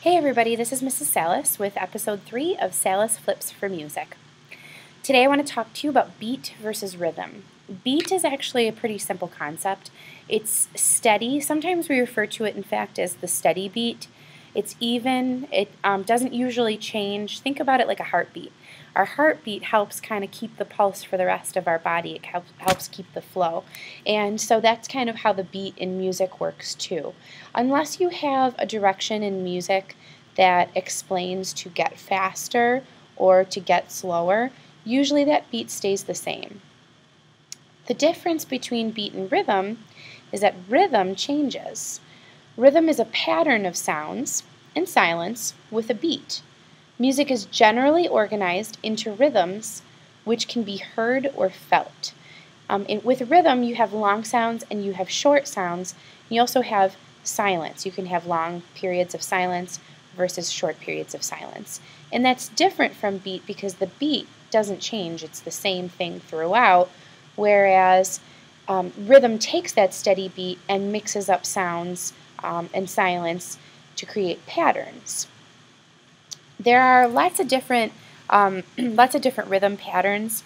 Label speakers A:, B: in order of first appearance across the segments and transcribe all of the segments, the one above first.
A: Hey everybody, this is Mrs. Salas with episode 3 of Salas Flips for Music. Today I want to talk to you about beat versus rhythm. Beat is actually a pretty simple concept. It's steady. Sometimes we refer to it, in fact, as the steady beat. It's even. It doesn't usually change. Think about it like a heartbeat. Our heartbeat helps kind of keep the pulse for the rest of our body. It helps keep the flow. And so that's kind of how the beat in music works too. Unless you have a direction in music that explains to get faster or to get slower, usually that beat stays the same. The difference between beat and rhythm is that rhythm changes. Rhythm is a pattern of sounds and silence with a beat. Music is generally organized into rhythms which can be heard or felt. With rhythm, you have long sounds and you have short sounds. You also have silence. You can have long periods of silence versus short periods of silence. And that's different from beat because the beat doesn't change. It's the same thing throughout, whereas rhythm takes that steady beat and mixes up sounds and silence to create patterns. There are lots of different rhythm patterns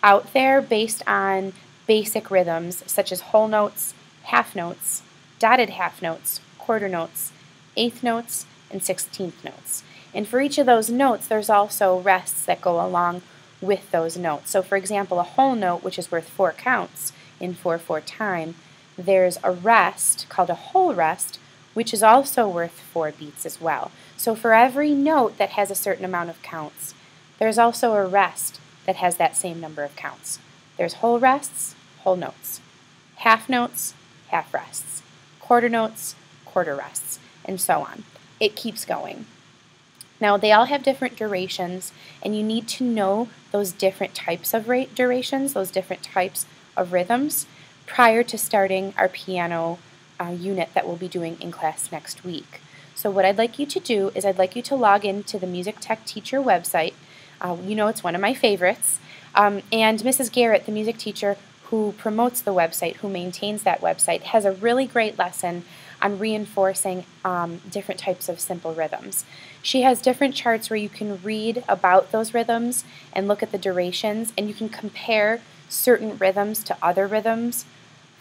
A: out there based on basic rhythms such as whole notes, half notes, dotted half notes, quarter notes, eighth notes, and 16th notes. And for each of those notes, there's also rests that go along with those notes. So for example, a whole note, which is worth 4 counts in 4/4 time, there's a rest called a whole rest, which is also worth 4 beats as well. So for every note that has a certain amount of counts, there's also a rest that has that same number of counts. There's whole rests, whole notes, half notes, half rests, quarter notes, quarter rests, and so on. It keeps going. Now, they all have different durations, and you need to know those different types of durations, those different types of rhythms, prior to starting our piano unit that we'll be doing in class next week. So what I'd like you to do is I'd like you to log into the Music Tech Teacher website. You know it's one of my favorites. And Mrs. Garrett, the music teacher who promotes the website, who maintains that website, has a really great lesson on reinforcing different types of simple rhythms. She has different charts where you can read about those rhythms and look at the durations, and you can compare certain rhythms to other rhythms.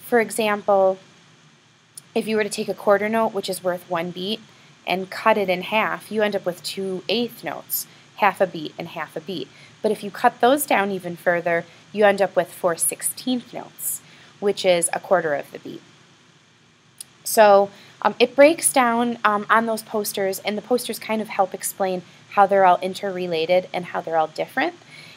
A: For example, if you were to take a quarter note, which is worth 1 beat, and cut it in half, you end up with 2 eighth notes, half a beat and half a beat. But if you cut those down even further, you end up with 4 16th notes, which is a quarter of the beat. So it breaks down on those posters, and the posters kind of help explain how they're all interrelated and how they're all different.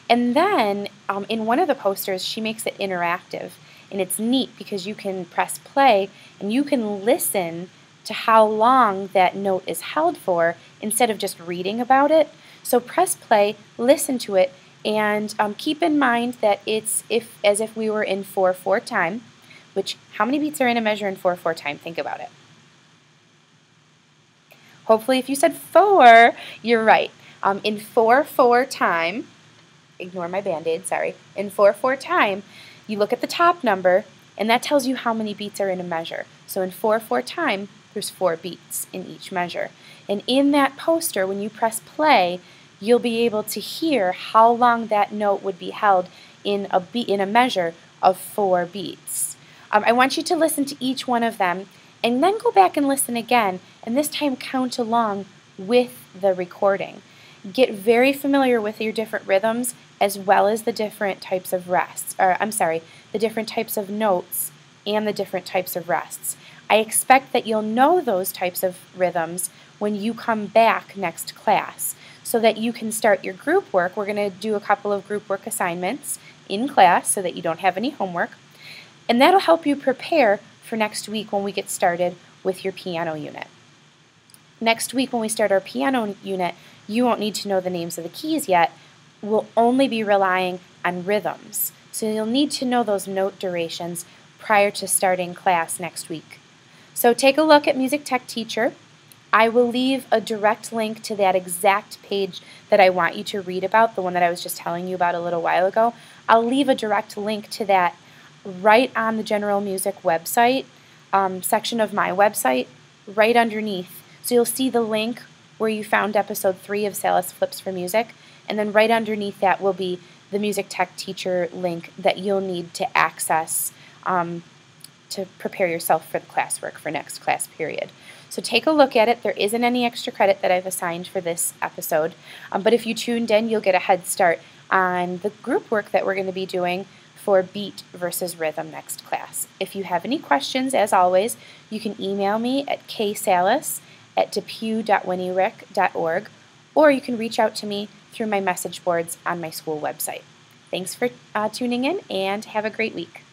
A: And then in one of the posters, she makes it interactive. And it's neat because you can press play and you can listen to how long that note is held for instead of just reading about it. So press play, listen to it, and keep in mind that it's as if we were in 4/4 time, which how many beats are in a measure in 4/4 time? Think about it. Hopefully if you said 4, you're right. In 4/4 time, ignore my band-aid, sorry. In 4/4 time, you look at the top number, and that tells you how many beats are in a measure. So in 4/4 time, there's 4 beats in each measure. And in that poster, when you press play, you'll be able to hear how long that note would be held in a measure of 4 beats. I want you to listen to each one of them, and then go back and listen again, and this time count along with the recording. Get very familiar with your different rhythms as well as the different types of rests, the different types of notes and the different types of rests. I expect that you'll know those types of rhythms when you come back next class so that you can start your group work. We're going to do a couple of group work assignments in class so that you don't have any homework, and that'll help you prepare for next week when we get started with your piano unit. Next week when we start our piano unit, you won't need to know the names of the keys yet. We'll only be relying on rhythms. So you'll need to know those note durations prior to starting class next week. So take a look at Music Tech Teacher. I will leave a direct link to that exact page that I want you to read about, the one that I was just telling you about a little while ago. I'll leave a direct link to that right on the General Music website section of my website, right underneath. So you'll see the link where you found episode 3 of Salas Flips for Music, and then right underneath that will be the music tech teacher link that you'll need to access to prepare yourself for the classwork for next class period. So take a look at it. There isn't any extra credit that I've assigned for this episode, but if you tuned in, you'll get a head start on the group work that we're going to be doing for beat versus rhythm next class. If you have any questions, as always, you can email me at ksalas@depew.winnierick.org, or you can reach out to me through my message boards on my school website. Thanks for tuning in, and have a great week.